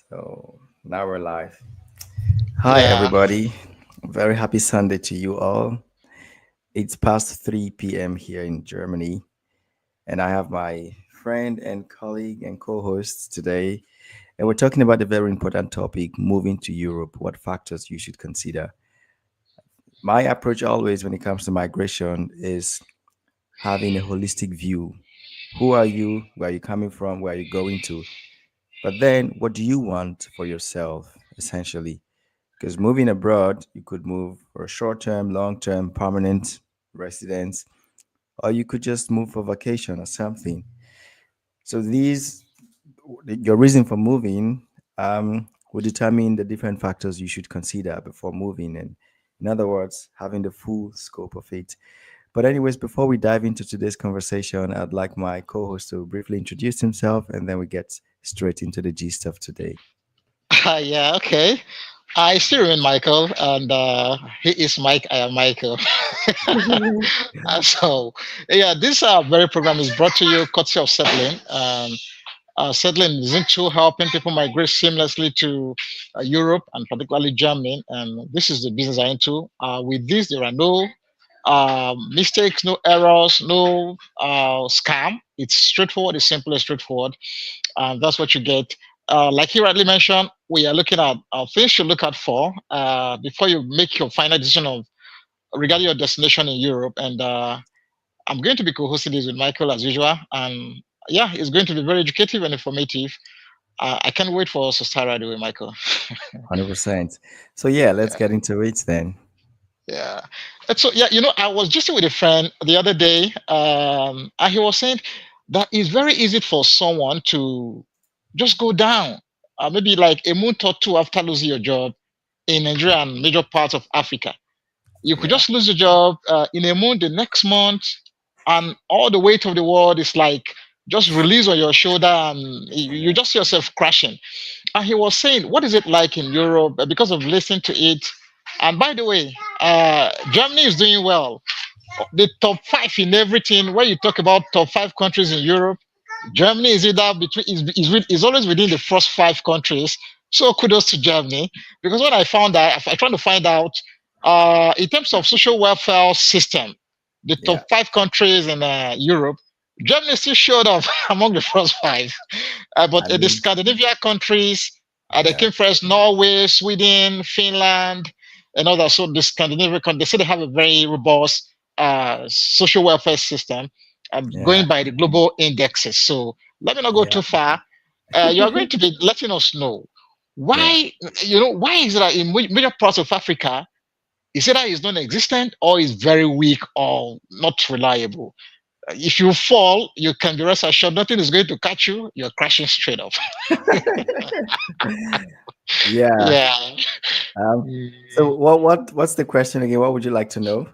So now we're live. Hi, Yeah. everybody. Very happy Sunday to you all. It's past 3 p.m. here in Germany, and I have my friend and colleague and co host today. And we're talking about a very important topic moving to Europe, what factors you should consider. My approach always when it comes to migration is having a holistic view. Who are you? Where are you coming from? Where are you going to? But then, what do you want for yourself, essentially? Because moving abroad, you could move for a short term, long term, permanent residence, or you could just move for vacation or something. So your reason for moving, will determine the different factors you should consider before moving. And in other words, having the full scope of it. But, anyways, before we dive into today's conversation, I'd like my co host to briefly introduce himself and then we get straight into the gist of today. Yeah. Okay. I still remain Michael, and he is Mike. I am Michael. So, yeah, this very program is brought to you courtesy of Setlinn. Setlinn is into helping people migrate seamlessly to Europe and particularly Germany. And this is the business I'm into. With this, there are no mistakes, no errors, no scam. It's straightforward. It's simple and straightforward. That's what you get. Like you rightly mentioned, we are looking at things you look out for before you make your final decision of regarding your destination in Europe. And I'm going to be co-hosting this with Michael as usual. And yeah, it's going to be very educative and informative. I can't wait for us to start right away, Michael. 100%. So, yeah, let's Yeah. get into it then. Yeah. And so, yeah, I was just with a friend the other day, and he was saying that it's very easy for someone to just go down, maybe like a month or two after losing your job in Nigeria and major parts of Africa. You could Yeah. just lose your job in a month, the next month, and all the weight of the world is like just release on your shoulder, and you just see yourself crashing. And he was saying, what is it like in Europe? Because of listening to it. And by the way, Germany is doing well. The top five in everything. When you talk about top five countries in Europe, Germany is either between is always within the first five countries. So kudos to Germany. Because when I found out, I tried to find out, in terms of social welfare system, the top Yeah. five countries in Europe, Germany still showed up among the first five. I But the mean, Scandinavia countries, they yeah. came first: Norway, Sweden, Finland, and others. So the Scandinavian countries, they say they have a very robust social welfare system, Yeah. going by the global indexes. So let me not go Yeah. too far. You are going to be letting us know Yeah. why. Why is it that in major parts of Africa, is either is non-existent or is very weak or not reliable. If you fall, you can be rest assured nothing is going to catch you. You're crashing straight off. Yeah. Yeah. Um, so what's the question again? What would you like to know?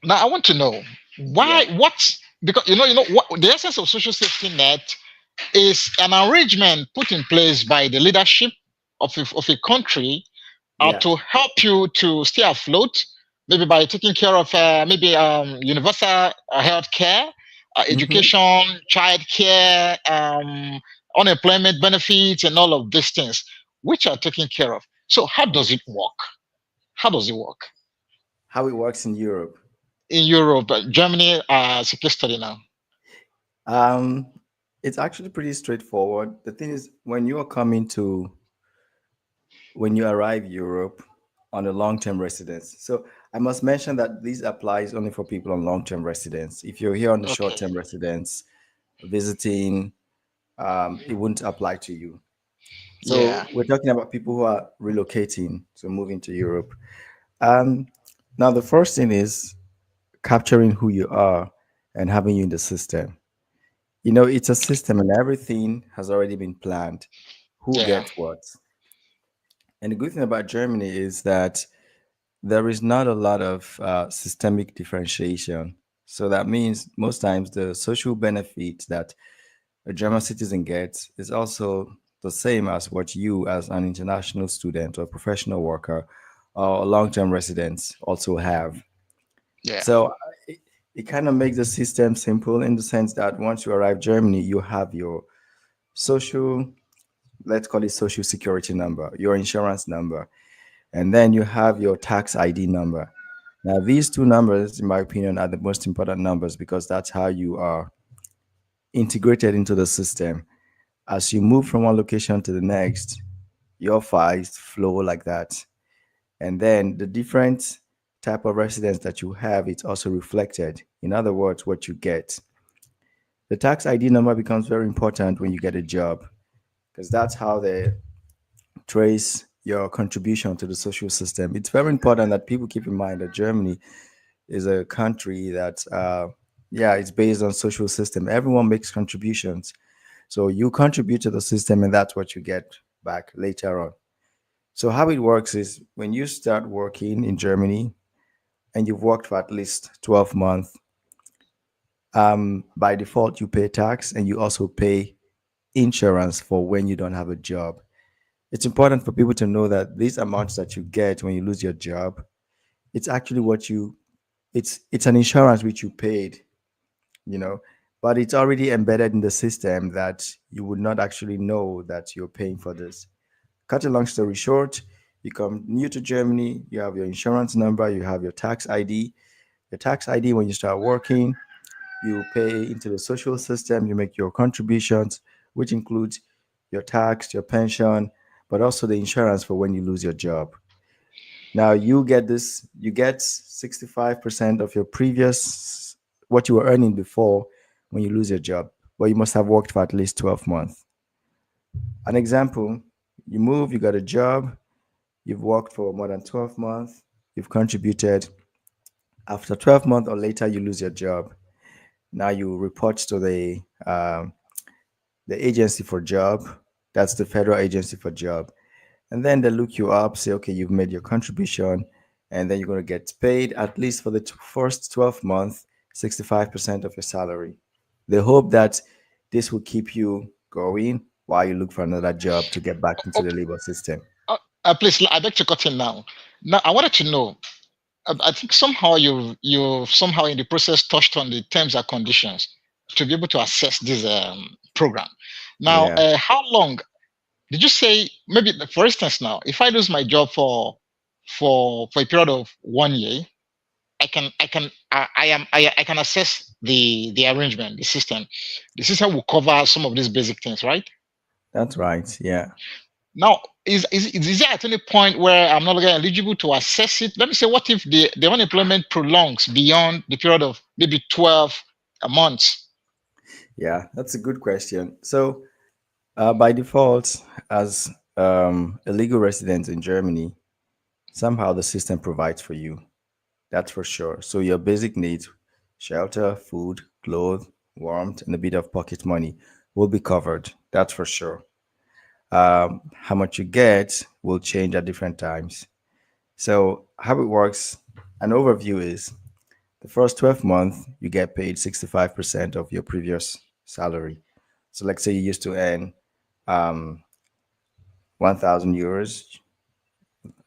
Now I want to know Yeah. why. What? Because what the essence of social safety net is an arrangement put in place by the leadership of a country Yeah. to help you to stay afloat, maybe by taking care of maybe universal health care, Hmm. education, child care, unemployment benefits, and all of these things, which are taken care of. So, how does it work? How does it work How it works in Europe. in Europe, Germany, as a case study now? Um, it's actually pretty straightforward. The thing is, when you arrive Europe on a long-term residence. So I must mention that this applies only for people on long-term residence. If you're here on a Okay. short-term residence, visiting, it wouldn't apply to you. Yeah. So we're talking about people who are relocating, so moving to Europe. Um, Now the first thing is capturing who you are and having you in the system. It's a system and everything has already been planned. Who Yeah. gets what? And the good thing about Germany is that there is not a lot of systemic differentiation. So that means most times the social benefit that a German citizen gets is also the same as what you, as an international student or professional worker or long term residents, also have. Yeah. So it kind of makes the system simple in the sense that once you arrive Germany, you have your social let's call it social security number, your insurance number, and then you have your tax ID number. Now, these two numbers, in my opinion, are the most important numbers because that's how you are integrated into the system. As you move from one location to the next, your files flow like that. And then the different type of residence that you have, it's also reflected. In other words, what you get. The tax ID number becomes very important when you get a job because that's how they trace your contribution to the social system. It's very important that people keep in mind that Germany is a country that, yeah, it's based on social system. Everyone makes contributions. So you contribute to the system and that's what you get back later on. So how it works is when you start working in Germany and you've worked for at least 12 months, by default you pay tax and you also pay insurance for when you don't have a job. It's important for people to know that these amounts that you get when you lose your job, it's actually what you it's an insurance which you paid, you know, but it's already embedded in the system that you would not actually know that you're paying for this. Cut a long story short, you come new to Germany, you have your insurance number, you have your tax ID. Your tax ID, when you start working, you pay into the social system, you make your contributions, which includes your tax, your pension, but also the insurance for when you lose your job. Now you get this, you get 65% of your previous, what you were earning before when you lose your job, but you must have worked for at least 12 months. An example, you move, you got a job, you've worked for more than 12 months, you've contributed. After 12 months or later, you lose your job. Now you report to the agency for job. That's the federal agency for job. And then they look you up, say, okay, you've made your contribution, and then you're going to get paid at least for the first 12 months, 65% of your salary. They hope that this will keep you going while you look for another job to get back into Oh, the labor system. please, I beg to cut in now. Now, I wanted to know. I think somehow you somehow in the process touched on the terms and conditions to be able to access this program. Now, Yeah, how long did you say? Maybe, for instance, now if I lose my job for a period of 1 year, I can access the arrangement, the system. The system will cover some of these basic things, right? that's right. Yeah, Now, is there at any point where I'm no longer eligible to assess it? Let me say, what if the unemployment prolongs beyond the period of maybe 12 months? yeah, that's a good question. So, by default, as a legal resident in Germany, somehow the system provides for you. That's for sure. So your basic needs, shelter, food, clothes, warmth, and a bit of pocket money will be covered. That's for sure. How much you get will change at different times. So how it works, an overview is the first 12 months, you get paid 65% of your previous salary. So let's say you used to earn um, 1,000 euros.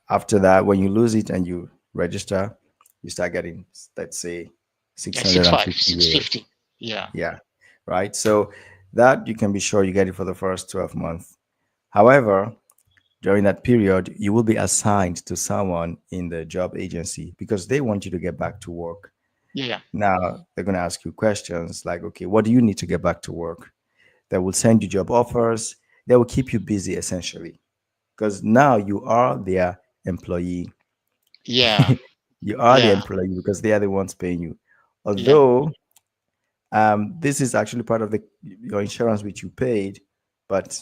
After that, when you lose it and you register, you start getting, let's say, Yeah, six five, 650 six euros. fifty. Yeah, Yeah, right. So that you can be sure you get it for the first 12 months. However, during that period, you will be assigned to someone in the job agency because they want you to get back to work. yeah, yeah, Now, they're going to ask you questions like, okay, what do you need to get back to work? They will send you job offers. They will keep you busy essentially because now you are their employee. yeah, You are the yeah, employee because they are the ones paying you. yeah, Although this is actually part of the your insurance which you paid, but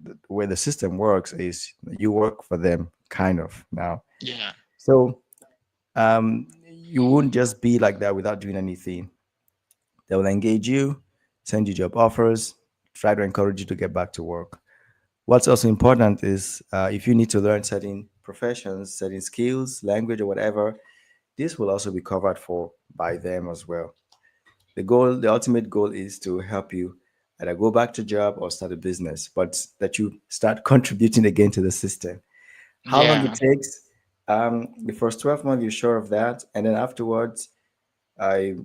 the way the system works is you work for them, kind of now. yeah, So you won't just be like that without doing anything. They will engage you, send you job offers, try to encourage you to get back to work. What's also important is if you need to learn certain professions, certain skills, language, or whatever, this will also be covered for by them as well. The goal, the ultimate goal is to help you either go back to job or start a business, but that you start contributing again to the system. How long it yeah, takes? The first 12 months, you're sure of that. And then afterwards, I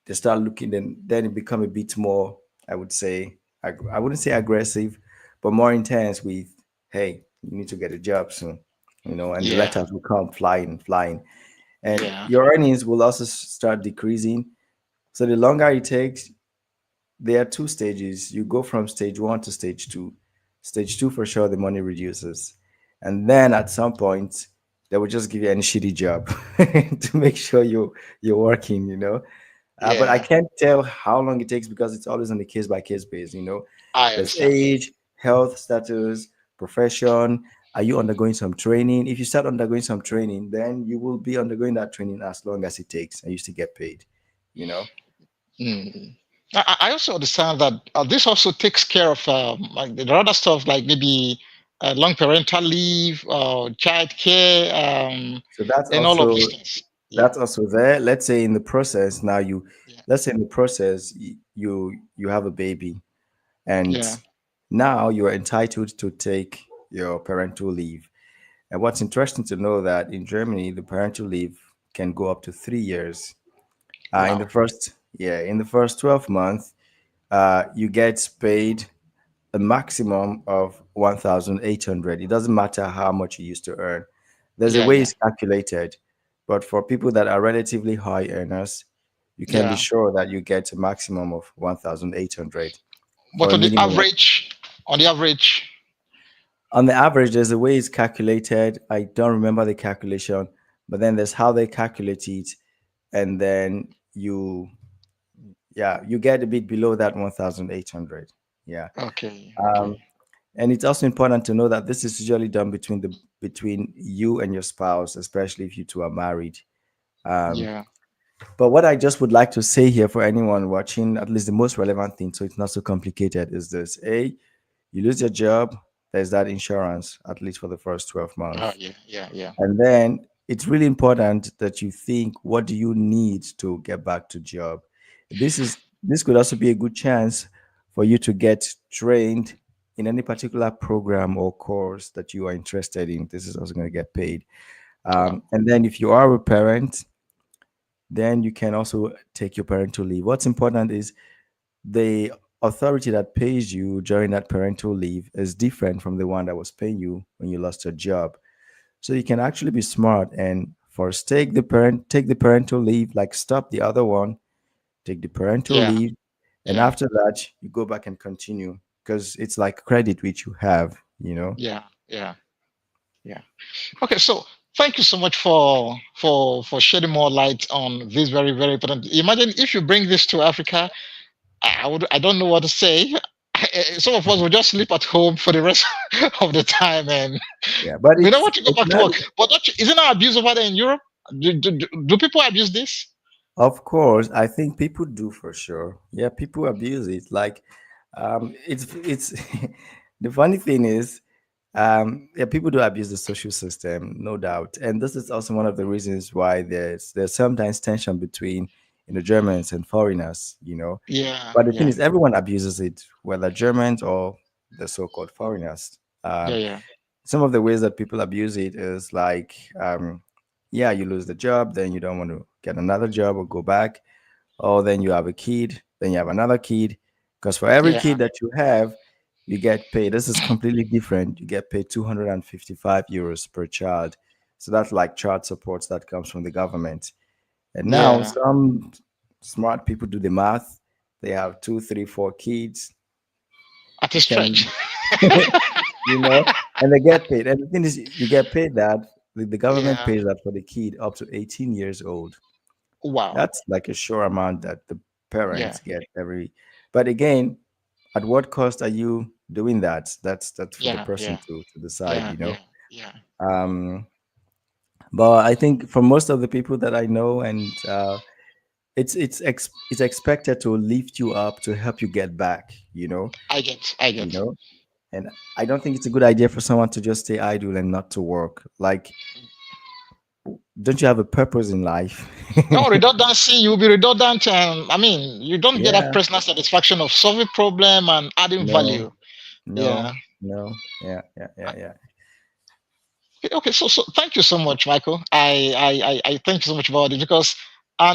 they start looking, then it become a bit more, I would say, I wouldn't say aggressive, but more intense with, hey, you need to get a job soon, and the Yeah. letters will come flying, flying, and Yeah. your earnings will also start decreasing. So the longer it takes, there are two stages. You go from stage one to stage two. Stage two, for sure, the money reduces. And then at some point, they will just give you any shitty job to make sure you're working. But I Yeah. can't tell how long it takes because it's always on a case by case basis. I There's understand. age, health status, profession. Are you undergoing some training? If you start undergoing some training, then you will be undergoing that training as long as it takes and you still get paid, you know? Mm. I also understand that this also takes care of like the other stuff, like maybe long parental leave, child care, So that's and all of these also things. Yeah. that's also there. Let's say in the process now Yeah. let's say in the process you have a baby, and Yeah. now you are entitled to take your parental leave. And what's interesting to know that in Germany the parental leave can go up to 3 years. In the Wow. first yeah in the first 12 months, you get paid a maximum of 1,800. It doesn't matter how much you used to earn. There's a Yeah. way Yeah. it's calculated, but for people that are relatively high earners, you can be Yeah. sure that you get a maximum of 1,800 for But a minimum of. on the average, On the average, there's a way it's calculated. I don't remember the calculation, but then there's how they calculate it, and then you get a bit below that 1,800. Yeah. okay. Um, Okay. And it's also important to know that this is usually done between you and your spouse, especially if you two are married. Um, Yeah. but what I just would like to say here for anyone watching, at least the most relevant thing, so it's not so complicated, is this: A, you lose your job, there's that insurance at least for the first 12 Oh months. yeah. Yeah. Yeah. And then it's really important that you think, what do you need to get back to job? This could also be a good chance for you to get trained in any particular program or course that you are interested in. This is also going to get paid. Wow. And then if you are a parent, then you can also take your parental leave. What's important is the authority that pays you during that parental leave is different from the one that was paying you when you lost your job. So you can actually be smart and first take the parental leave, like stop the other one, take the parental Yeah. leave, and Yeah. after that you go back and continue because it's like credit which you have. Yeah. Yeah. Yeah. Okay. So thank you so much for shedding more light on this very very important. Imagine if you bring this to Africa. I don't know what to say. Some of us will just sleep at home for the rest of the time, and Yeah, but we don't it's want to go it's back to not. work. But isn't there abuse over there in Europe? Do people abuse this? Of course, I think people do for sure. Yeah, people abuse it. Like, it's the funny thing is, yeah, people do abuse the social system, no doubt, and this is also one of the reasons why there's sometimes tension between Germans and foreigners. Yeah, But the thing yeah, is, everyone abuses it, whether Germans or the so-called foreigners. yeah, Um, yeah, some of the ways that people abuse it is like, yeah, you lose the job, then you don't want to get another job or go back, or then you have a kid, then you have another kid, because for every yeah, kid that you have, you get paid. This is completely different. You get paid 255 euros per child. So that's like child supports that comes from the government. And now yeah. some smart people do the math. They have two, three, four kids. At a You stretch. can, and they get paid. And the thing is, you get paid that the government Yeah. pays that for the kid up to 18 years old. Wow. That's like a sure amount that the Yeah, parents get every. But again, at what cost are you doing that? That's for the yeah, person yeah, to decide. yeah, yeah, yeah, Um, but I think for most of the people that I know, and it's expected to lift you up to help you get back. I You get. know, and I don't think it's a good idea for someone to just stay idle and not to work. Like, don't you have a purpose in life? No redundancy, you'll be redundant, and I mean, you don't get that Yeah. personal satisfaction of solving problem and adding No. value. No. Yeah. No. Yeah. Yeah. Yeah. Yeah. Okay, okay, so thank you so much, Michael. I thank you so much about it because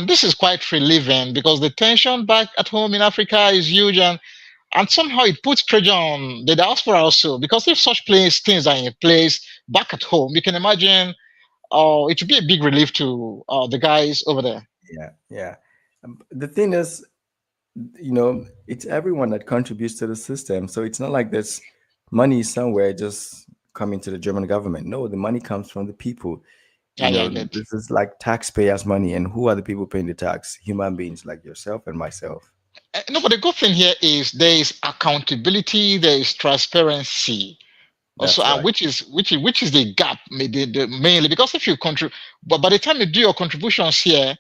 this is quite relieving because the tension back at home in Africa is huge, and and somehow it puts pressure on the diaspora also, because if such things are in place back at home, you can imagine it would be a big relief to the guys over there. Yeah, yeah. The thing is, it's everyone that contributes to the system. So it's not like there's money somewhere just coming to the German government. No, the money comes from the people. Yeah, yeah, I get. This is like taxpayers' money. And who are the people paying the tax? Human beings like yourself and myself. No, but the good thing here is there is accountability, there is transparency also, That's and right. which is the gap, maybe mainly because if you contribute, but by the time you do your contributions here,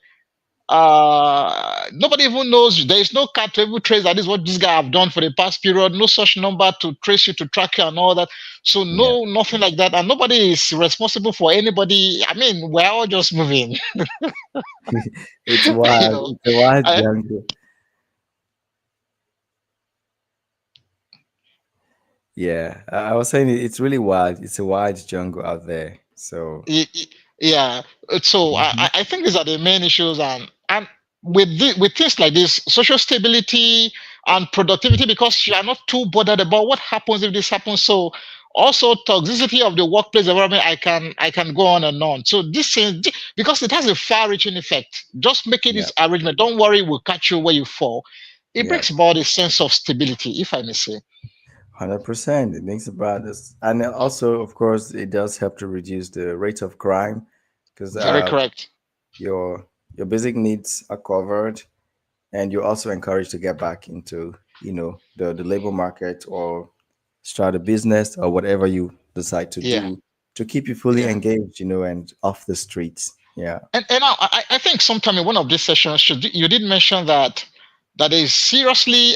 nobody even knows. There is no card to even trace that is what this guy have done for the past period. No such number to trace you, to track you, and all that. So Yeah. no, nothing like that, and nobody is responsible for anybody. I mean, we're all just moving. It's you wild. know, It's a wild I, jungle. Yeah. I was saying it's really wild. It's a wild jungle out there. So, Y- y- yeah. So mhm. I think these are the main issues, and with things like this, social stability and productivity, because you are not too bothered about what happens if this happens. So also toxicity of the workplace environment, I can go on and on. So this is because it has a far-reaching effect. Just making Yeah. this arrangement, don't worry, we'll catch you where you fall. It Yeah. brings about a sense of stability, if I may say. 100%. It makes about this. And then also, of course, it does help to reduce the rate of crime because Very correct. your your basic needs are covered, and you're also encouraged to get back into the labor market or start a business or whatever you decide to Yeah. do to keep you fully Yeah. engaged, and off the streets. Yeah. And now I think sometime in one of these sessions you did mention that there is seriously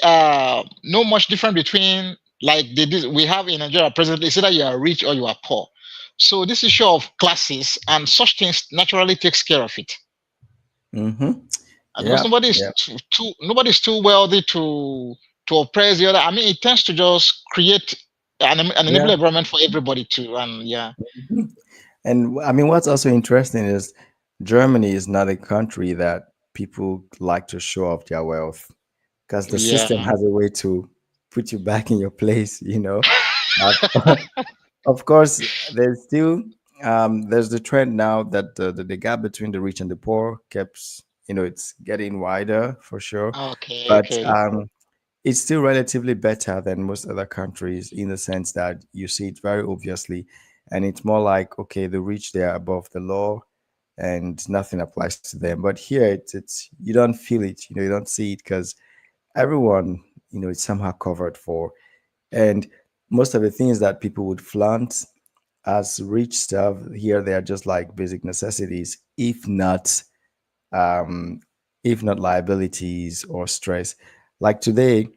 no much difference between like we have in Nigeria presently. It's either you are rich or you are poor. So this issue of classes and such things naturally takes care of it. Mm-hmm. And because Yeah. Yeah. nobody's too wealthy to oppress the other. I mean, it tends to just create an enable Yeah. environment for everybody to, and yeah, Mhm. And I mean, what's also interesting is Germany is not a country that people like to show off their wealth because the system yeah, has a way to put you back in your place. Uh, of course, there's the trend now that the gap between the rich and the poor keeps, it's getting wider for sure. okay, But okay, it's still relatively better than most other countries in the sense that you see it very obviously, and it's more like, okay, the rich, they are above the law and nothing applies to them. But here it's you don't feel it, you don't see it because everyone, is somehow covered for. And most of the things that people would flaunt as rich stuff here, they are just like basic necessities, um if not liabilities or stress. Like today,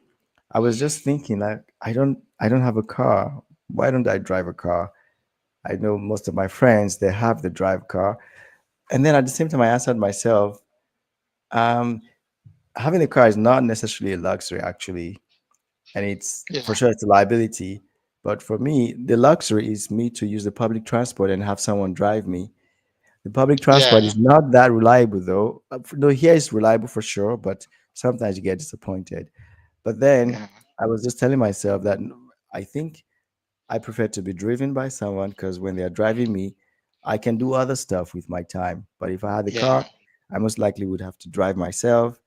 I was just thinking, like, I don't have a car. Why don't I drive a car? I know most of my friends, they have the drive car. And then at the same time I answered myself, um having a car is not necessarily a luxury actually, and it's for yeah, sure it's a liability. But for me, the luxury is me to use the public transport and have someone drive me. The public transport yeah, is not that reliable though. No, here it's reliable for sure, but sometimes you get disappointed. But then yeah, I was just telling myself that I think I prefer to be driven by someone because when they are driving me, I can do other stuff with my time. But if I had a car, yeah, I most likely would have to drive myself.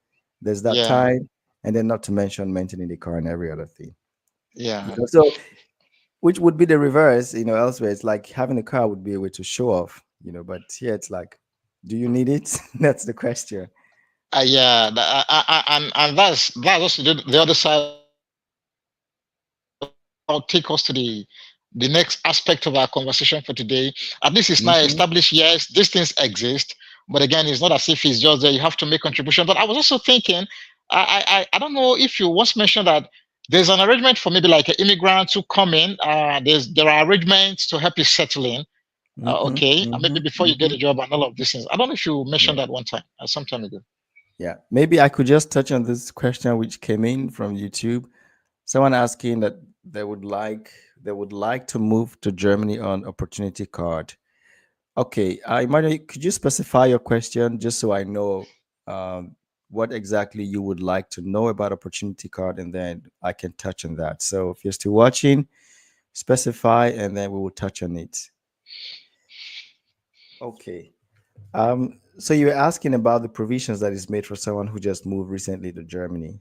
There's that yeah, time, and then not to mention maintaining the car and every other thing. yeah. So which would be the reverse, elsewhere. It's like having a car would be a way to show off, but here it's like, do you need it? That's the question. Yeah, and that's also the other side of it. I'll take us to the next aspect of our conversation for today. At least it's now Hmm. established. Yes, these things exist, but again, it's not as if it's just there. You have to make contribution. But I was also thinking, I don't know if you once mentioned that there's an arrangement for maybe like immigrants who come in. There are arrangements to help you settle in. Hmm. Okay, and Hmm. maybe before you get Hmm. a job and all of these things. I don't know if you Yeah. mentioned that one time, some time ago. Yeah. Maybe I could just touch on this question which came in from YouTube. Someone asking that they would like to move to Germany on opportunity card. Okay, Emmanuel, could you specify your question just so I know? Um, what exactly you would like to know about opportunity card, and then I can touch on that. So if you're still watching, specify, and then we will touch on it. Okay. So you're asking about the provisions that is made for someone who just moved recently to Germany.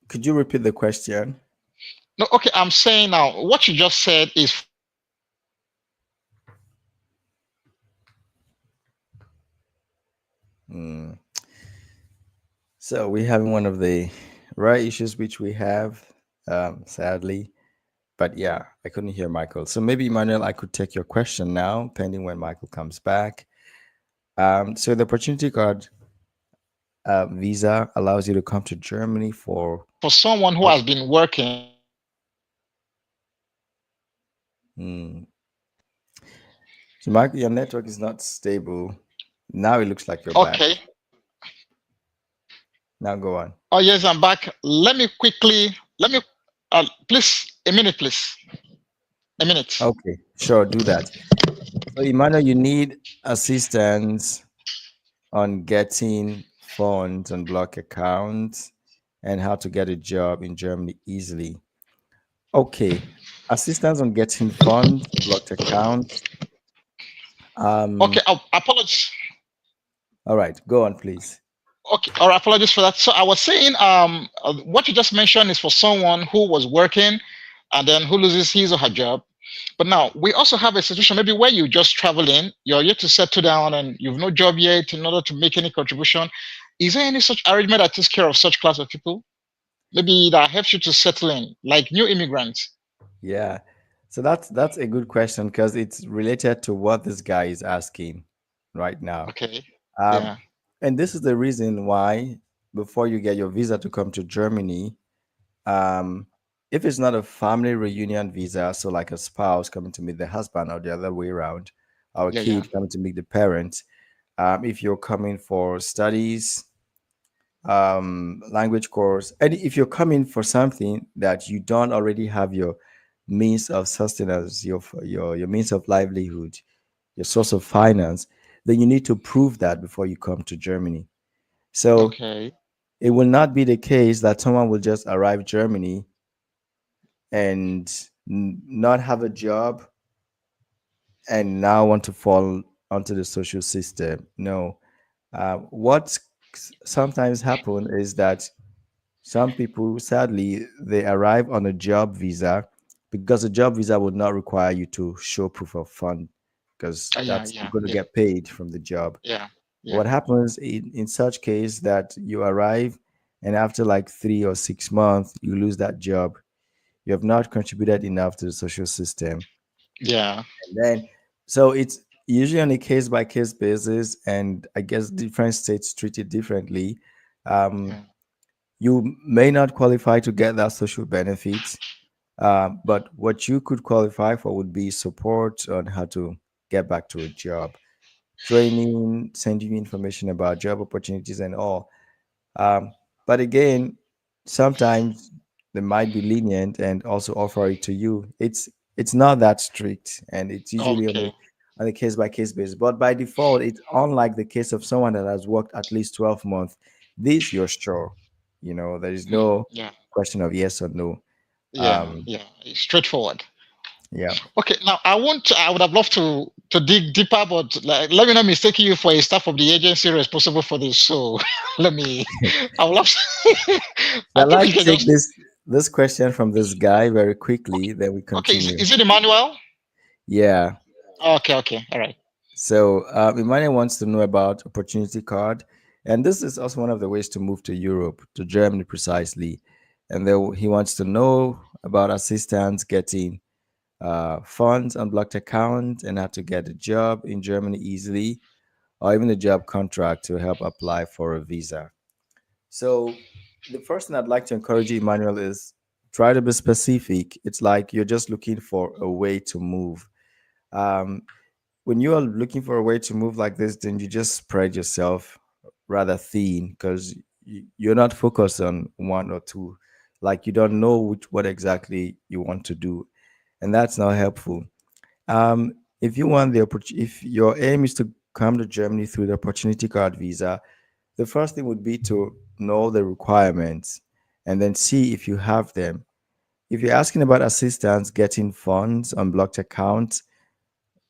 Could you repeat the question? No, okay, I'm saying now what you just said is for someone who has been working and then who loses his or her job. But now we also have a situation where Hmm. someone who has been working So and we're then having one of the right issues which we have, sadly. But yeah, I couldn't hear Michael. So maybe Emmanuel, I could take your question now, pending when Michael comes back. So the opportunity card visa allows you to come to Germany for. Hmm. So Michael, your network is not stable. Now it looks like you're back. okay. Now go on. Oh yes, I'm back. Let me please a minute, please. A minute. Okay, sure, do that. So Emmanuel, you need assistance on getting funds on block accounts and how to get a job in Germany easily. Okay, assistance on getting funds, blocked accounts. Okay, Um, oh, apologies. all right, go on, please. Okay, or apologies for that. So I was saying, what you just mentioned is for someone who was working and then who loses his or her job. But now we also have a situation maybe where you just travel in, you're yet to settle down, and you've no job yet in order to make any contribution. Is there any such arrangement that takes care of such class of people? Maybe that helps you to settle in, like new immigrants. Yeah. So that's a good question because it's related to what this guy is asking right now. Okay. Um, Yeah. and this is the reason why before you get your visa to come to Germany, um, if it's not a family reunion visa, so like a spouse coming to meet the husband or the other way around, or a Yeah. Yeah. kid coming to meet the parents, if you're coming for studies, language course, and if you're coming for something that you don't already have your means of sustenance, your means of livelihood, your source of finance, then you need to prove that before you come to Germany. So Okay. it will not be the case that someone will just arrive Germany and not have a job and now want to fall onto the social system. No. What sometimes happen is that some people, sadly, they arrive on a job visa because a job visa would not require you to show proof of fund because Yeah. that's you're Yeah. going to Yeah. get paid from the job. Yeah. Yeah. What happens in such case that you arrive and after like 3 or 6 months you lose that job, you have not contributed enough to the social system. Yeah. And then, so it's usually on a case by case basis, and I guess different states treat it differently. Um, Yeah. you may not qualify to get that social benefit, but what you could qualify for would be support on how to get back to a job, training, sending you information about job opportunities and all. Um, but again, sometimes they might be lenient and also offer it to you. It's not that strict, and it's usually Okay. on a case by case basis. But by default, it's unlike the case of someone that has worked at least 12 months. This you're sure, there is no Yeah. question of yes or no. Yeah. Um, Yeah. It's straightforward. yeah, Okay, now I would have loved to dig deeper, but like, let me not mistake you for a staff of the agency responsible for this. So let me. I would love. so I I'd think like we to can take just. this question from this guy very quickly. Then we Okay, continue. is it Emmanuel? Yeah. Okay, okay, all right. So Emmanuel wants to know about opportunity card, and this is also one of the ways to move to Europe, to Germany precisely. And then he wants to know about assistance getting funds, unblocked account, and how to get a job in Germany easily, or even a job contract to help apply for a visa. So the first thing I'd like to encourage you, Emmanuel, is try to be specific. It's like you're just looking for a way to move. Um, when you are looking for a way to move like this, then you just spread yourself rather thin because you're not focused on one or two. Like you don't know what exactly you want to do, and that's not helpful. If you want the if your aim is to come to Germany through the opportunity card visa, the first thing would be to know the requirements and then see if you have them. If you're asking about assistance getting funds on blocked accounts,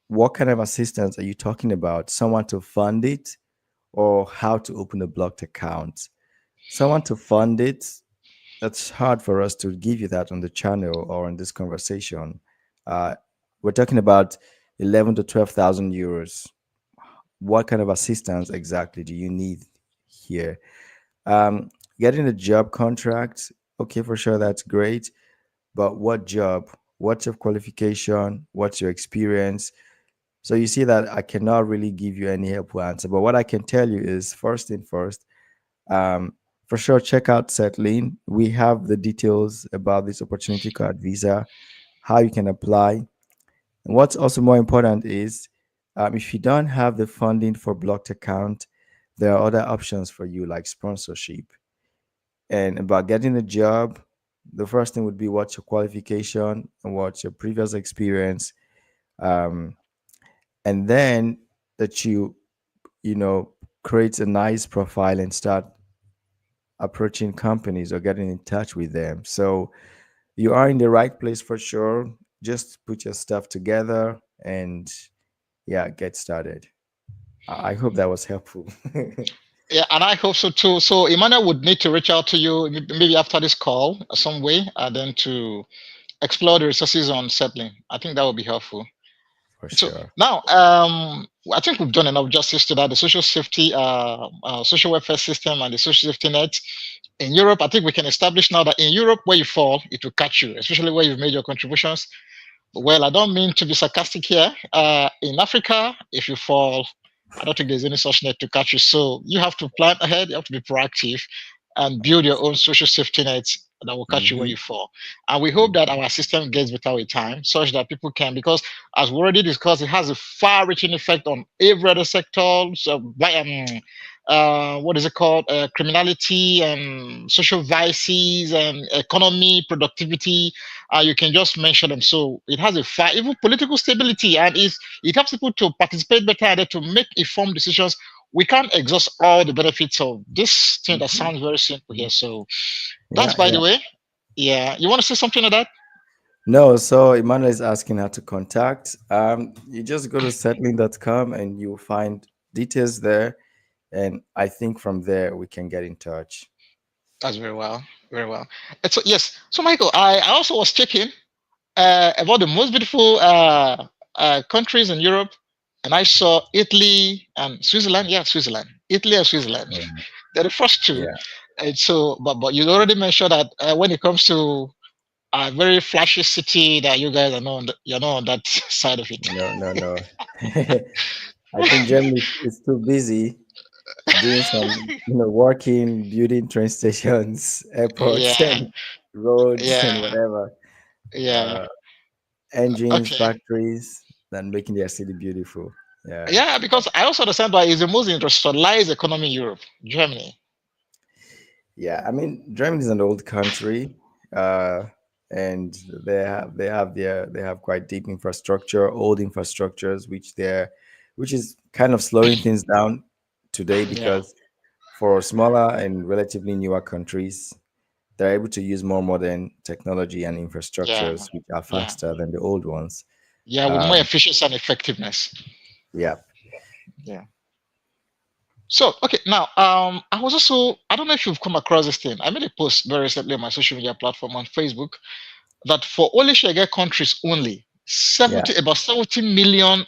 what kind of assistance are you talking about? Someone to fund it or how to open a blocked account? Someone to fund it, that's hard for us to give you that on the channel or in this conversation. Uh, we're talking about 11 to 12,000 euros. What kind of assistance exactly do you need here? Um, Getting a job contract, okay, for sure, that's great. But what job? What's your qualification? What's your experience? So you see that I cannot really give you any helpful answer. But what I can tell you is first thing first, um, for sure, check out Setlinn. We have the details about this opportunity card visa, how you can apply. And what's also more important is if you don't have the funding for blocked account, there are other options for you like sponsorship. And about getting a job, the first thing would be what's your qualification and what's your previous experience. Um, and then that you know, create a nice profile and start approaching companies or getting in touch with them. So you are in the right place for sure. Just put your stuff together and yeah, get started. I hope that was helpful. Yeah, and I hope so too. So Emmanuel would need to reach out to you maybe after this call some way, and then to explore the resources on settling. I think that would be helpful. For So sure. now, I think we've done enough justice to that. The social safety, social welfare system, and the social safety net in Europe. I think we can establish now that in Europe, where you fall, it will catch you, especially where you've made your contributions. Well, I don't mean to be sarcastic here. In Africa, if you fall, I don't think there's any such net to catch you. So you have to plan ahead. You have to be proactive and build your own social safety nets that will catch you when Hmm. you fall. And we hope that our system gets better with time, such that people can, because as we already discussed, it has a far-reaching effect on every other sector. So, what is it called? Criminality and social vices and economy, productivity, you can just mention them. So it has a far, even political stability, and it helps people to participate better and to make informed decisions. We can't exhaust all the benefits of this thing that Hmm. sounds very simple here. So that's Yeah, by yeah. the way. Yeah, you want to say something like that? No, so Emmanuel is asking how to contact. You just go to settling.com and you'll find details there. And I think from there we can get in touch. That's very well, very well. And so yes, so Michael, I also was checking about the most beautiful countries in Europe, and I saw Italy and Switzerland. Yeah, Switzerland, Italy and Switzerland. Mm. They're the first two. Yeah. And so, but you already mentioned that when it comes to a very flashy city, that you guys are not you're not on that side of it. No, no, no. I think Germany is too busy doing some, working, building train stations, airports, Yeah, and roads and yeah, whatever, yeah. uh, engines, Okay. factories, than making their city beautiful. Yeah. Yeah, because I also understand why it's the most industrialized economy in Europe, Germany. Yeah, I mean, Germany is an old country, uh, and they have quite deep infrastructure, old infrastructures, which is kind of slowing things down today Yeah, because for smaller and relatively newer countries, they're able to use more modern technology and yeah, infrastructures which are yeah, faster than the old ones. yeah, with more Um, efficiency and effectiveness. yeah, Yeah. So, okay, now, I was also, I don't know if you've come across this thing. I made a post very recently on my social media platform on Facebook that for only Schengen countries only, yeah, 70 about $70 million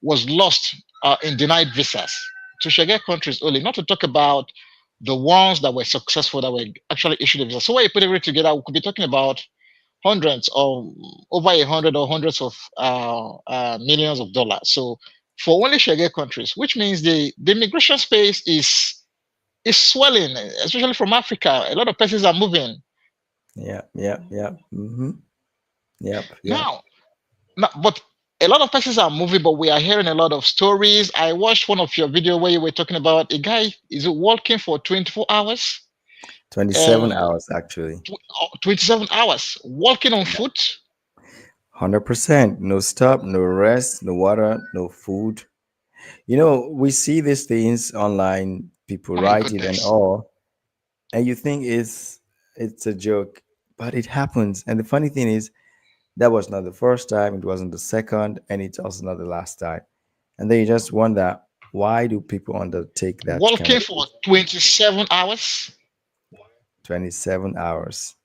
was lost in denied visas to Schengen countries only. Not to talk about the ones that were successful that were actually issued a visa. So when you put everything together, we could be talking about hundreds or over 100 or hundreds of millions of dollars. So for only Schengen countries, which means the immigration space is swelling, especially from Africa. A lot of persons are moving yeah, yeah, yeah. Mm-hmm. Yep, yep. now. But a lot of persons are moving, but we are hearing a lot of stories. I watched one of your video where you were talking about a guy is walking for 24 hours, 27 um, hours actually. 27 hours walking on Yeah. foot. 100%. No stop, no rest, no water, no food. We see these things online, people My write it and goodness. all, and you think it's a joke, but it happens. And the funny thing is, that was not the first time, it wasn't the second, and it's also not the last time. And then you just wonder, why do people undertake that kind Walking of for 27 hours. 27 hours?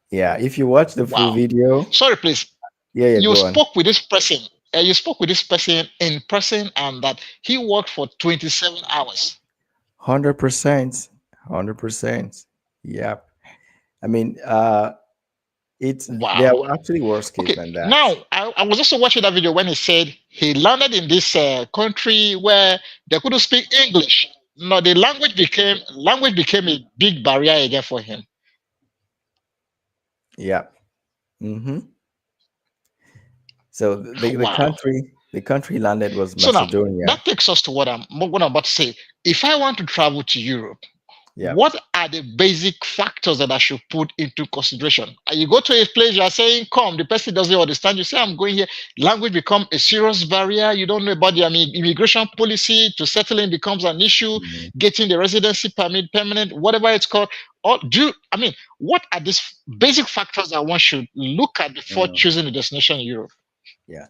Yeah, if you watch the full Wow. video, Sorry, please. yeah, You go on. spoke with this person. You spoke with this person in person, and that he worked for 27 hours. 100%, 100%. Yeah. I mean, it's there Wow. are actually worse case Okay. than that. Now, I was also watching that video when he said he landed in this country where they couldn't speak English. No, the language became a big barrier again for him. Yeah. Hmm. So Wow. the country landed was So now Macedonia. that takes us to what I'm about to say. If I want to travel to Europe, Yeah. what are the basic factors that I should put into consideration? You go to a place, you are saying, come, the person doesn't understand. You say, I'm going here. Language becomes a serious barrier. You don't know about the immigration policy to settle in becomes an issue. Mhm. Getting the residency permit, permanent, whatever it's called. What are these basic factors that one should look at before Mm. choosing a destination in Europe? Yeah.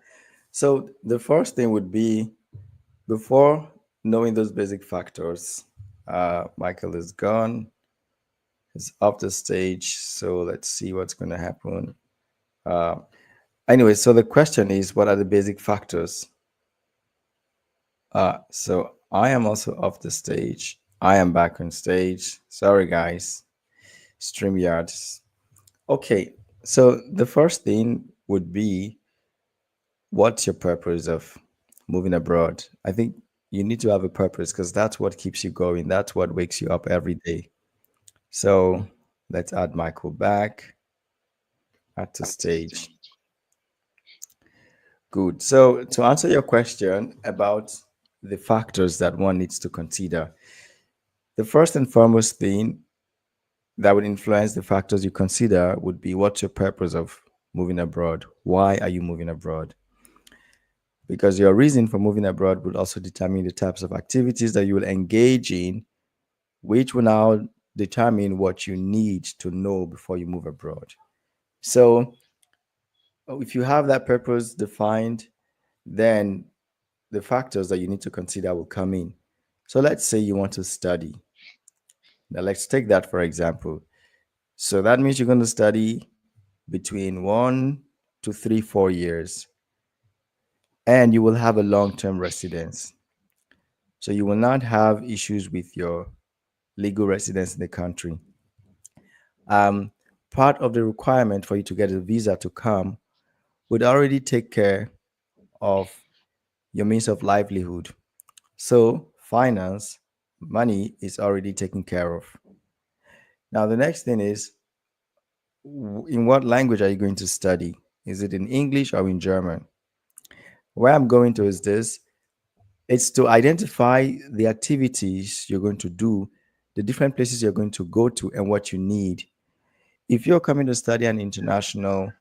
So the first thing would be, before knowing those basic factors, Michael is gone, is off the stage. So let's see what's going to happen. Uh, anyway, so the question is, what are the basic factors? So I am also off the stage. I am back on stage. Sorry, guys. StreamYards. Okay, so the first thing would be, what's your purpose of moving abroad? I think you need to have a purpose because that's what keeps you going. That's what wakes you up every day. So let's add Michael back at the stage. Good. So to answer your question about the factors that one needs to consider, the first and foremost thing that would influence the factors you consider would be, what's your purpose of moving abroad? Why are you moving abroad? Because your reason for moving abroad would also determine the types of activities that you will engage in, which will now determine what you need to know before you move abroad. So, if you have that purpose defined, then the factors that you need to consider will come in. So, let's say you want to study. Now, let's take that for example. So, that means you're going to study between 1 to 3, 4 years, and you will have a long term residence. So, you will not have issues with your legal residence in the country. Um, Part of the requirement for you to get a visa to come would already take care of your means of livelihood. So, finance, money is already taken care of. Now, the next thing is, in what language are you going to study? Is it in English or in German? Where I'm going to is this: it's to identify the activities you're going to do, the different places you're going to go to, and what you need. If you're coming to study an international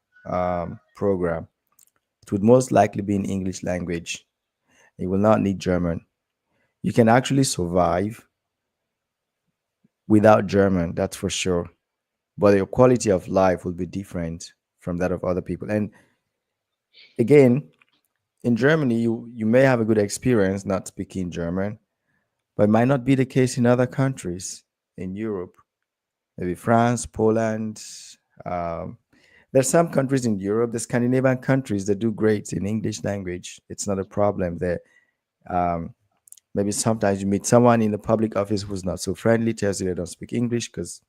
program, it would most likely be in English language. You will not need German. You can actually survive without German, that's for sure. But your quality of life will be different from that of other people. And again, in Germany, you may have a good experience not speaking German, but it might not be the case in other countries in Europe, maybe France, Poland. Um, there's some countries in Europe, the Scandinavian countries, that do great in English language. It's not a problem there. Um, Maybe sometimes you meet someone in the public office who's not so friendly, tells you they don't speak English because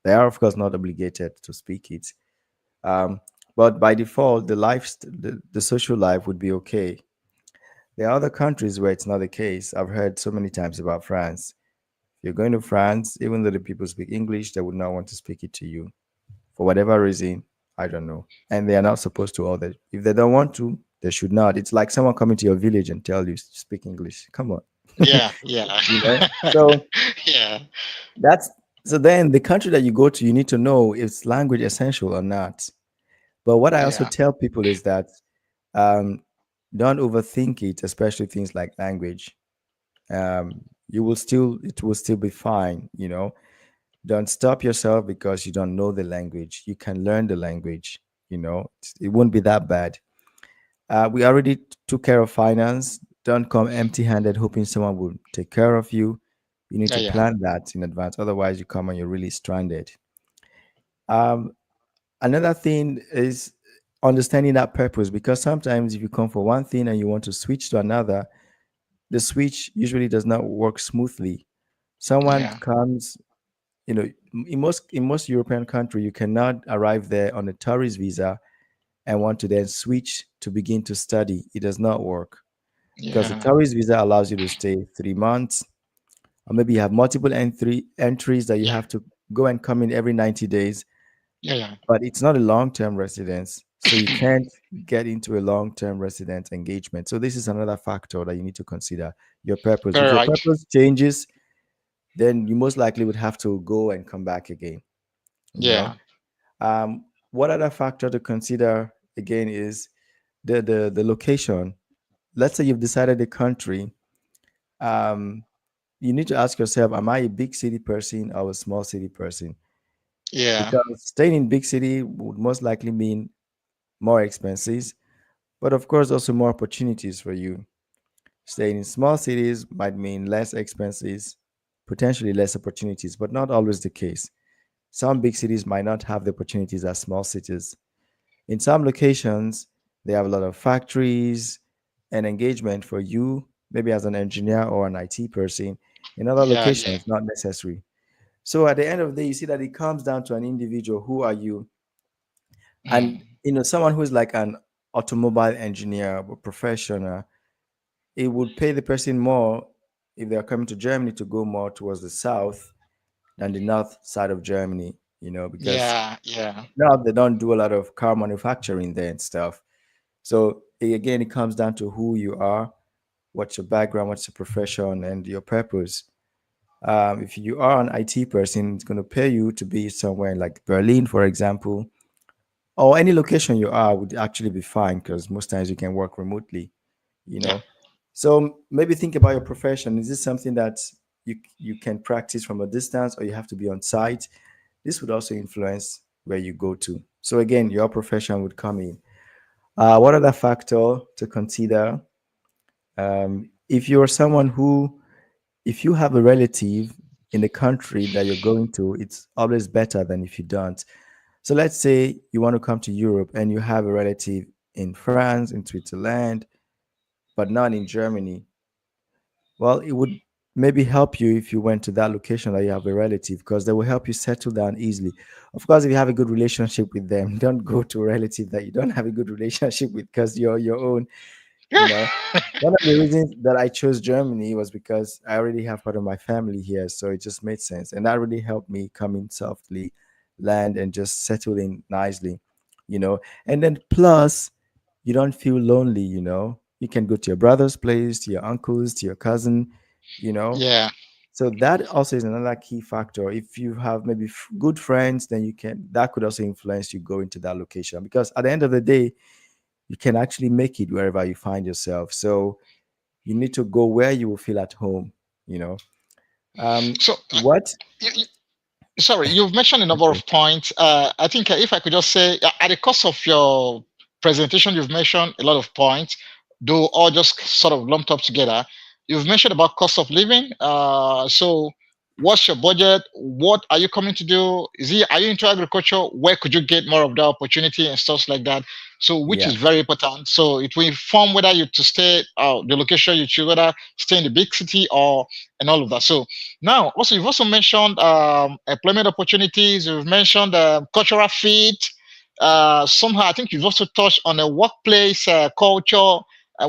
they are, of course, not obligated to speak it. Um, but by default, the social life would be okay. There are other countries where it's not the case. I've heard so many times about France. If you're going to France, even though the people speak English, they would not want to speak it to you for whatever reason. I don't know. And they are not supposed to. All that, if they don't want to, they should not. It's like someone coming to your village and tell you speak English. Come on. Yeah, yeah, So yeah. that's so then the country that you go to, you need to know, is language essential or not. But what I also Yeah. tell people is that um, don't overthink it, especially things like language. It will still be fine. Don't stop yourself because you don't know the language. You can learn the language. It won't be that bad. We already took care of finance. Don't come empty-handed hoping someone will take care of you. You need Yeah. to Yeah. plan that in advance. Otherwise, you come and you're really stranded. Um, Another thing is understanding that purpose, because sometimes if you come for one thing and you want to switch to another, the switch usually does not work smoothly. Someone Yeah. comes, in most European country, you cannot arrive there on a tourist visa and want to then switch to begin to study. It does not work because the Yeah. tourist visa allows you to stay 3 months, or maybe you have multiple entries that you Yeah. have to go and come in every 90 days, Yeah. Yeah. but it's not a long-term residence. So you can't get into a long-term resident engagement. So this is another factor that you need to consider. Your purpose. If Very your right. purpose changes, then you most likely would have to go and come back again. You know. Yeah. What other factor to consider again is the location. Let's say you've decided the country. Um, you need to ask yourself, am I a big city person or a small city person? Yeah. Because staying in big city would most likely mean more expenses, but of course also more opportunities for you. Staying in small cities might mean less expenses, potentially less opportunities, but not always the case. Some big cities might not have the opportunities as small cities. In some locations, they have a lot of factories and engagement for you, maybe as an engineer or an IT person. In other Yeah. Yeah. locations, not necessary. So at the end of the day, you see that it comes down to an individual. Who are you? And Mm. someone who is like an automobile engineer or professional, it would pay the person more if they are coming to Germany to go more towards the south than the north side of Germany, because Yeah. Yeah. now they don't do a lot of car manufacturing there and stuff. So again, it comes down to who you are, what's your background, what's your profession, and your purpose. If you are an IT person, it's going to pay you to be somewhere like Berlin, for example, or any location you are would actually be fine because most times you can work remotely. You Yeah. know, so maybe think about your profession. Is this something that you can practice from a distance, or you have to be on site? This would also influence where you go to. So again, your profession would come in. What other factor to consider? If you're someone who, if you have a relative in the country that you're going to, it's always better than if you don't. So let's say you want to come to Europe and you have a relative in France, in Switzerland, but not in Germany. Well, it would maybe help you if you went to that location that you have a relative, because they will help you settle down easily. Of course, if you have a good relationship with them, don't go to a relative that you don't have a good relationship with because you're your own. you know One of the reasons that I chose Germany was because I already have part of my family here, so it just made sense, and that really helped me come in softly, land, and just settle in nicely. And then plus, you don't feel lonely. You can go to your brother's place, to your uncle's, to your cousin. you know Yeah. so that also is another key factor. If you have maybe good friends, then that could also influence you going to that location, because at the end of the day, you can actually make it wherever you find yourself. So you need to go where you will feel at home. You know, So, what? you, sorry, you've mentioned a number Okay. of points. I think if I could just say, at the course of your presentation, you've mentioned a lot of points, though all just sort of lumped up together. You've mentioned about cost of living. So, what's your budget? What are you coming to do? Are you into agriculture? Where could you get more of the opportunity and stuff like that? So, which Yeah. is very important. So, it will inform whether you to stay, the location you choose, whether stay in the big city or and all of that. So, now, also, you've also mentioned employment opportunities. You've mentioned cultural fit. Somehow, I think you've also touched on a workplace culture,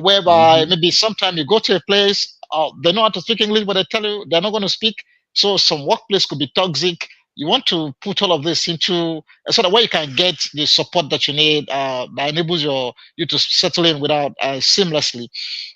whereby Hmm. maybe sometime you go to a place, they know how to speak English, but they tell you they're not going to speak. So some workplace could be toxic. You want to put all of this into so that way you can get the support that you need that enables you to settle in without seamlessly.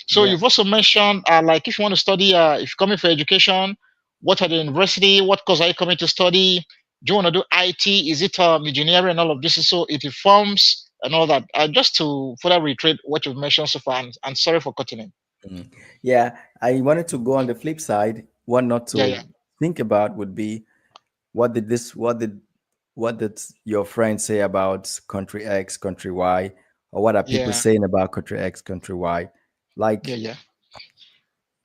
So Yeah. you've also mentioned like if you want to study, if you're coming for education, what are the university? What course are you coming to study? Do you want to do IT? Is it engineering and all of this? So it informs and all that. Just to further reiterate what you've mentioned so far, and sorry for cutting in. Mm. Yeah, I wanted to go on the flip side. One not Yeah, yeah, to think about would be what did this, what did your friends say about country X, country Y, or what are people yeah, saying about country X, country Y? yeah, Like yeah,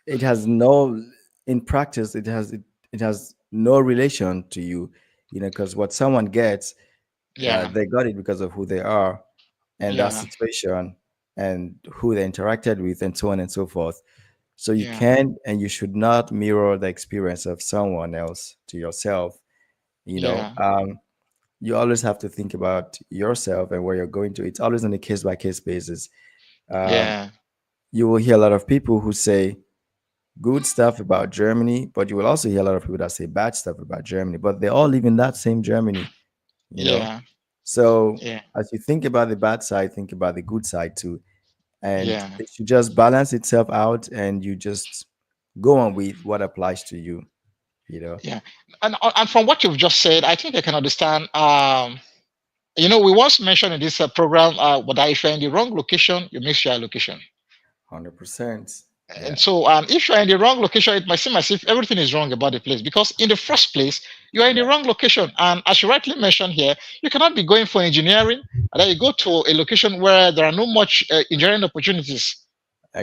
it has no, in practice, it has no relation to you, because what someone gets, yeah, they got it because of who they are and that yeah, situation and who they interacted with and so on and so forth. So you yeah, can and you should not mirror the experience of someone else to yourself. You know, yeah, you always have to think about yourself and where you're going to. It's always on a case by case basis. Um, yeah, you will hear a lot of people who say good stuff about Germany, but you will also hear a lot of people that say bad stuff about Germany, but they all live in that same Germany, you know. yeah, So yeah, as you think about the bad side, think about the good side too. And yeah, it should just balance itself out and you just go on with what applies to you, you know. yeah. And from what you've just said, I think I can understand. We once mentioned in this program, that if you're in the wrong location, you miss your location. 100%. And Yeah, so, if you're in the wrong location, it might seem as if everything is wrong about the place, because in the first place, you are in the yeah, wrong location. And as you rightly mentioned here, you cannot be going for engineering and then you go to a location where there are no much engineering opportunities.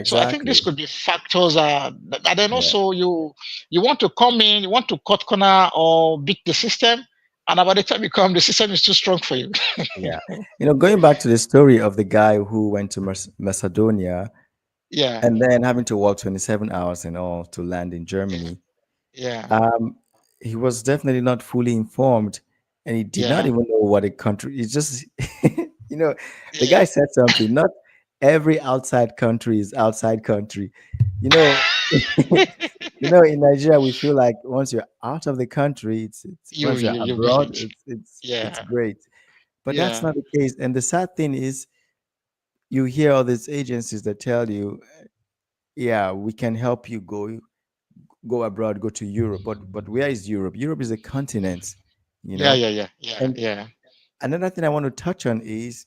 So I think this exactly. could be factors. And then Yeah, also you want to come in, you want to cut corner or beat the system, and by the time you come, the system is too strong for you. yeah. Going back to the story of the guy who went to Macedonia Yeah, and then having to walk 27 hours and all to land in yeah, Germany. yeah, Um, he was definitely not fully informed, and he did not yeah, even know what a country. It's just, you know, the yeah. guy said something. Not every outside country is outside country. You know, in Nigeria we feel like once you're out of the country, it's you once you're you you'll be abroad, hit. it's Yeah, great. But that's yeah, not the case. And the sad thing is, you hear all these agencies that tell you, yeah, we can help you go abroad, go to Europe. But where is Europe? Europe is a continent, you yeah, know. yeah, yeah, yeah, And yeah, another thing I want to touch on is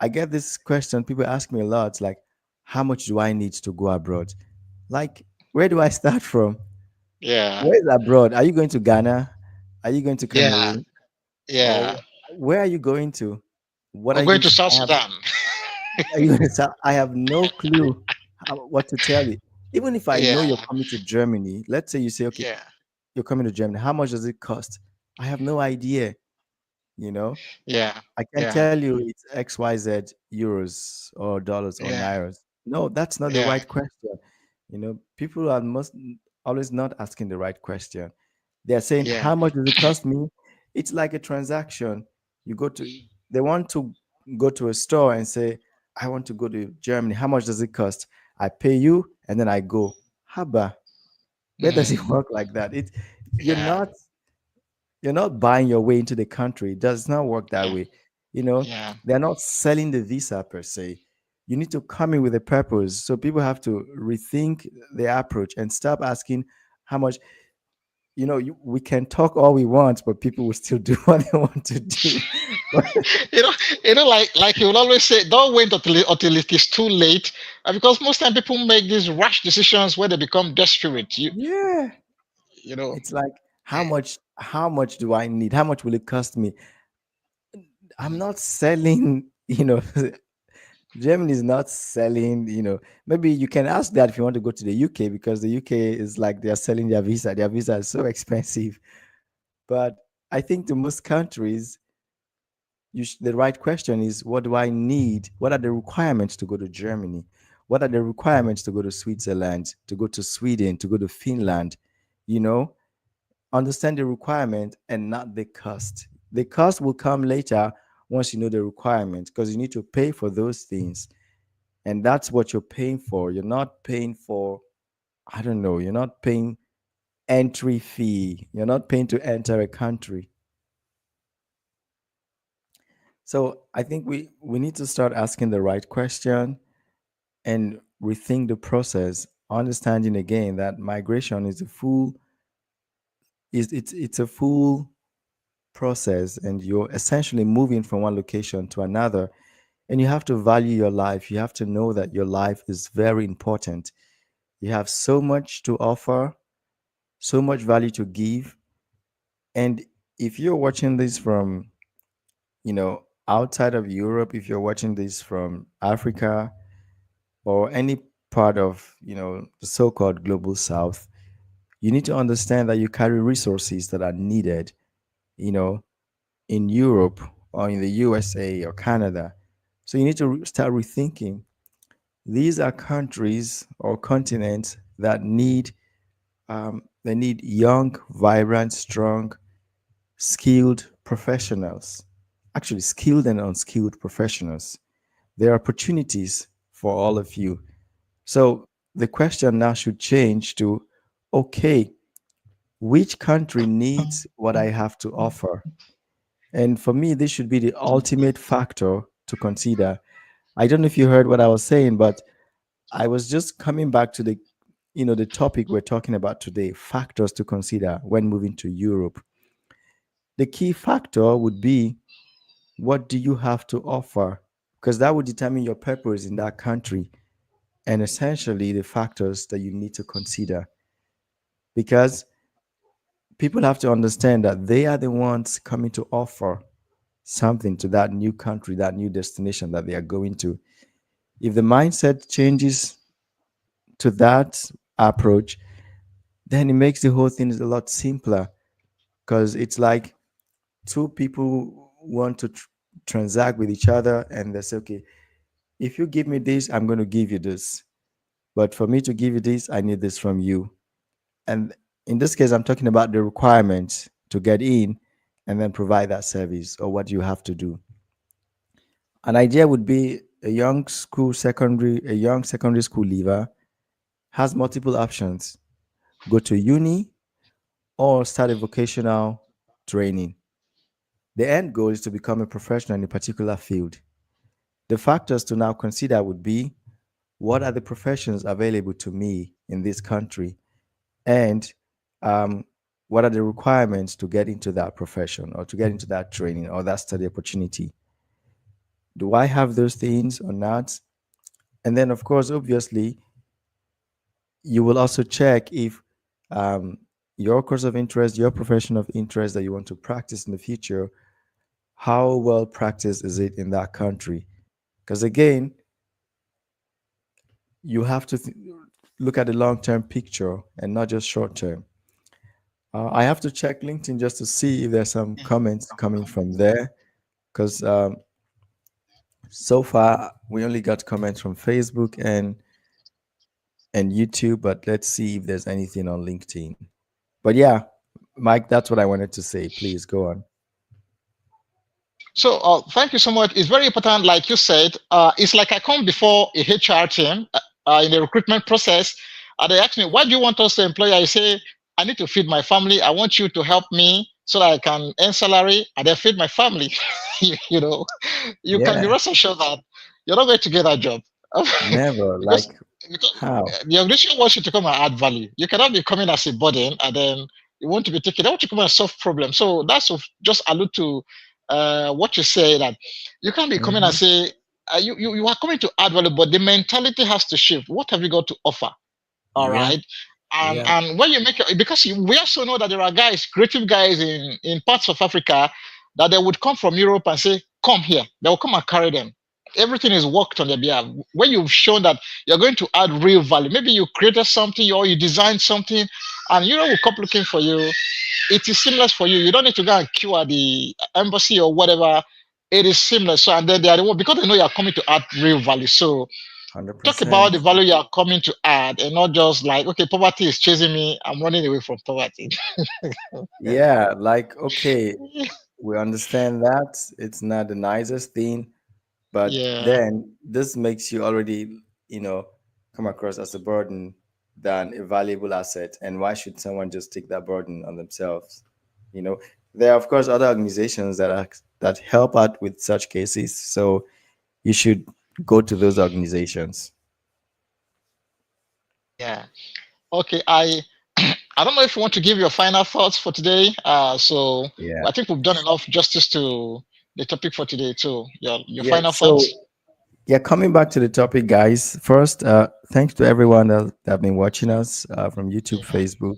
I get this question. People ask me a lot, like, how much do I need to go abroad? Like, where do I start from? yeah, Where is abroad? Are you going to Ghana? Are you going to yeah, Cameroon? yeah. Or where are you going to? What We're are you going going to to? South Sudan. Are you going to start? I have no clue what to tell you. Even if I know you're Yeah, coming to Germany, let's say you say, okay, yeah, you're coming to Germany. How much does it cost? I have no idea. You know, yeah, I can yeah, tell you it's XYZ euros or dollars or yeah, nairas. No, that's not the yeah, right question. People are most always not asking the right question. They're saying, yeah, how much does it cost me? It's like a transaction. They want to go to a store and say, I want to go to Germany. How much does it cost? I pay you and then I go. Haba, where does it mm, work like that? You're yeah, not you're not buying your way into the country. It does not work that yeah, way. You know, yeah, they're not selling the visa per se. You need to come in with a purpose. So people have to rethink their approach and stop asking how much. We can talk all we want, but people will still do what they want to do. But you know, like you will always say, don't wait until it is too late, because most time people make these rash decisions where they become desperate. yeah, You know, it's like how much do I need? How much will it cost me? I'm not selling, Germany is not selling, maybe you can ask that if you want to go to the UK because the UK is like they're selling their visa. Their visa is so expensive. But I think to most countries, the right question is what do I need? What are the requirements to go to Germany? What are the requirements to go to Switzerland, to go to Sweden, to go to Finland? You know, understand the requirement and not the cost. The cost will come later once you know the requirement because you need to pay for those things. And that's what you're paying for. You're not paying for, I don't know, you're not paying entry fee. You're not paying to enter a country. So I think we need to start asking the right question and rethink the process, understanding again that migration is a full is it's a full process and you're essentially moving from one location to another. And you have to value your life. You have to know that your life is very important. You have so much to offer, so much value to give. And if you're watching this from, outside of Europe, if you're watching this from Africa or any part of, the so-called global south, you need to understand that you carry resources that are needed, you know, in Europe or in the USA or Canada. So you need to start rethinking. These are countries or continents that need young, vibrant, strong, skilled professionals. Actually, skilled and unskilled professionals. There are opportunities for all of you. So the question now should change to, okay, which country needs what I have to offer? And for me, this should be the ultimate factor to consider. I don't know if you heard what I was saying, but I was just coming back to the topic we're talking about today, factors to consider when moving to Europe. The key factor would be, what do you have to offer? Because that would determine your purpose in that country and essentially the factors that you need to consider. Because people have to understand that they are the ones coming to offer something to that new country, that new destination that they are going to. If the mindset changes to that approach, then it makes the whole thing a lot simpler, because it's like two people want to transact with each other and they say, okay, if you give me this, I'm going to give you this. But for me to give you this, I need this from you. And in this case, I'm talking about the requirements to get in and then provide that service, or what you have to do. An idea would be a young secondary school leaver has multiple options: go to uni or start a vocational training. The end goal is to become a professional in a particular field. The factors to now consider would be, what are the professions available to me in this country? And um, what are the requirements to get into that profession or to get into that training or that study opportunity? Do I have those things or not? And then, of course, obviously, you will also check if um, your course of interest, your profession of interest that you want to practice in the future, how well practiced is it in that country? Because again, you have to look at the long term picture and not just short term. I have to check LinkedIn just to see if there's some comments coming from there, because so far we only got comments from Facebook and YouTube, but let's see if there's anything on LinkedIn. But yeah, Mike, that's what I wanted to say. Please go on. So thank you so much. It's very important, like you said. It's like I come before a HR team in the recruitment process, and they ask me, "Why do you want us to employ you?" I say, "I need to feed my family. I want you to help me so that I can earn salary and then feed my family." you know, you can be Yeah, rest assured that you're not going to get that job never. because Like, because how? the organization wants you to come and add value. You cannot be coming as a burden and then you want to be taken. They want you to come and solve problems. So that's just allude to what you say, that you can't be coming and Hmm. say you are coming to add value, but the mentality has to shift. What have you got to offer? All Yeah, right. yeah, And when you make it, because we also know that there are guys, creative guys in parts of Africa, that they would come from Europe and say, "Come here." They will come and carry them. Everything is worked on their behalf. When you've shown that you're going to add real value, maybe you created something or you designed something, and Europe will come looking for you. It is seamless for you. You don't need to go and queue at the embassy or whatever. It is seamless. So, and then they are the one, because they know you're coming to add real value. So talk about 100%. the value you are coming to add, and not just like, okay, poverty is chasing me, I'm running away from poverty. Yeah, like, okay, we understand that it's not the nicest thing, but Yeah, then this makes you already, you know, come across as a burden than a valuable asset. And why should someone just take that burden on themselves? You know, there are of course other organizations that help out with such cases. So you should go to those organizations. yeah. Okay, I don't know if you want to give your final thoughts for today. So Yeah. I think we've done enough justice to the topic for today too. Your Yeah. final So thoughts. Yeah, coming back to the topic, guys. First, thanks to everyone that have been watching us from YouTube, Mhm, Facebook,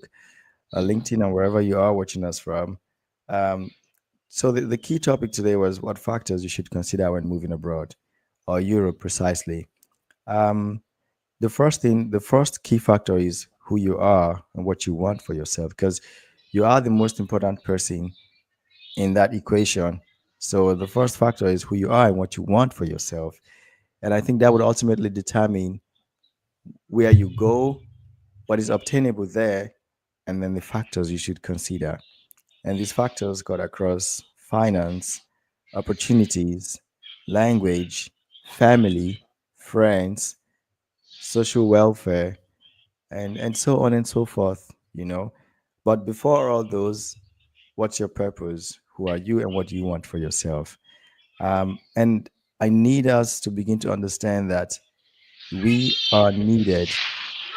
mhm. LinkedIn, and wherever you are watching us from. Um, so the key topic today was what factors you should consider when moving abroad or Europe precisely. Um, the first key factor is who you are and what you want for yourself, because you are the most important person in that equation. So the first factor is who you are and what you want for yourself. And I think that would ultimately determine where you go, what is obtainable there, and then the factors you should consider. And these factors got across finance, opportunities, language, family, friends, social welfare, and so on and so forth, you know. But before all those, what's your purpose? Who are you and what do you want for yourself? And I need us to begin to understand that we are needed.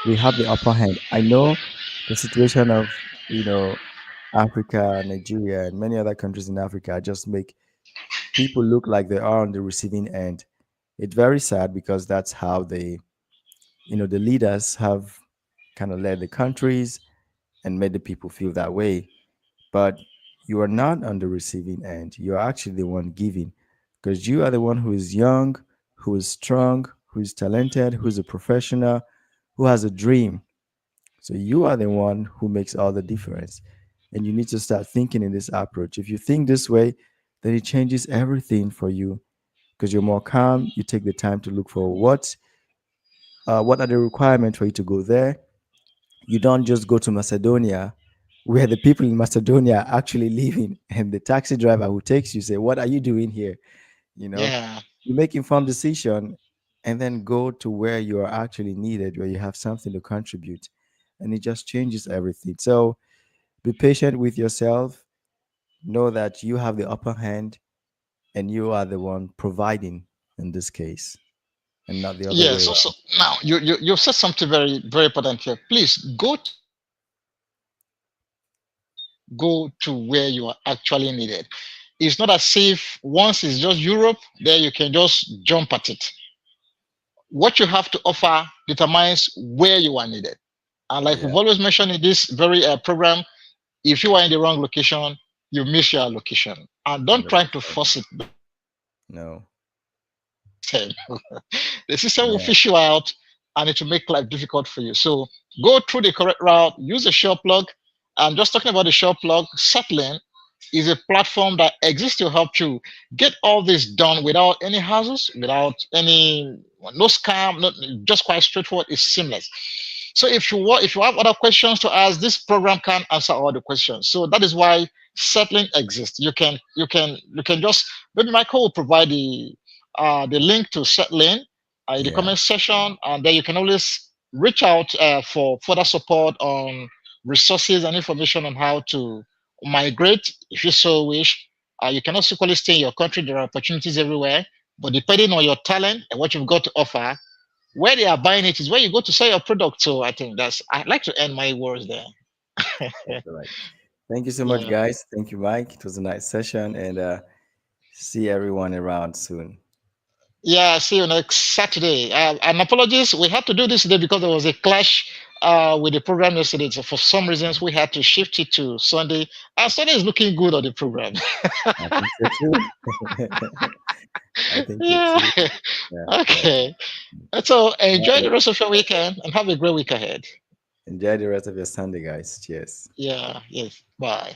We have the upper hand. I know the situation of, you know, Africa, Nigeria, and many other countries in Africa just make people look like they are on the receiving end. It's very sad because that's how the leaders have kind of led the countries and made the people feel that way. But you are not on the receiving end. You are actually the one giving because you are the one who is young, who is strong, who is talented, who is a professional, who has a dream. So you are the one who makes all the difference. And you need to start thinking in this approach. If you think this way, then it changes everything for you because you're more calm. You take the time to look for what are the requirements for you to go there. You don't just go to Macedonia where the people in Macedonia are actually living and the taxi driver who takes you say, "What are you doing here?" You know, Yeah. you make informed decision and then go to where you are actually needed, where you have something to contribute. And it just changes everything. So be patient with yourself. Know that you have the upper hand and you are the one providing in this case and not the other Yeah. way So around. now you said something very very important here. Please go to where you are actually needed. Go to where you are actually needed. It's not as if once it's just Europe, there you can just jump at it. What you have to offer determines where you are needed. And like we've Yeah, always mentioned in this very program, if you are in the wrong location, you miss your location. And don't try to 100%. force it because the system No. the system will Yeah, fish you out and it will make life difficult for you. So go through the correct route, use a short plug. I'm just talking about the short plug. Setlinn is a platform that exists to help you get all this done without any hassles, without any no scam, not just quite straightforward. It's seamless. So if you have other questions to ask, this program can answer all the questions. So that is why Settling exists. You can just maybe Michael will provide the link to Setlane in the yeah, comment section, and then you can always reach out for further support on resources and information on how to migrate if you so wish. You can also equally stay in your country. There are opportunities everywhere, but depending on your talent and what you've got to offer, where they are buying it is where you go to sell your product. So I think I'd like to end my words there. that's all right. Thank you so much, Yeah. guys. Thank you, Mike. It was a nice session, and see everyone around soon. Yeah, see you next Saturday. And apologies, we had to do this today because there was a clash with the program yesterday. So for some reasons, we had to shift it to Sunday. And Sunday is looking good on the program. I think so too. I think so Yeah. too. Yeah, yeah. Okay. So All enjoy right. the rest of your weekend and have a great week ahead. Enjoy the rest of your Sunday, guys. Cheers. Yeah. Yes. Bye.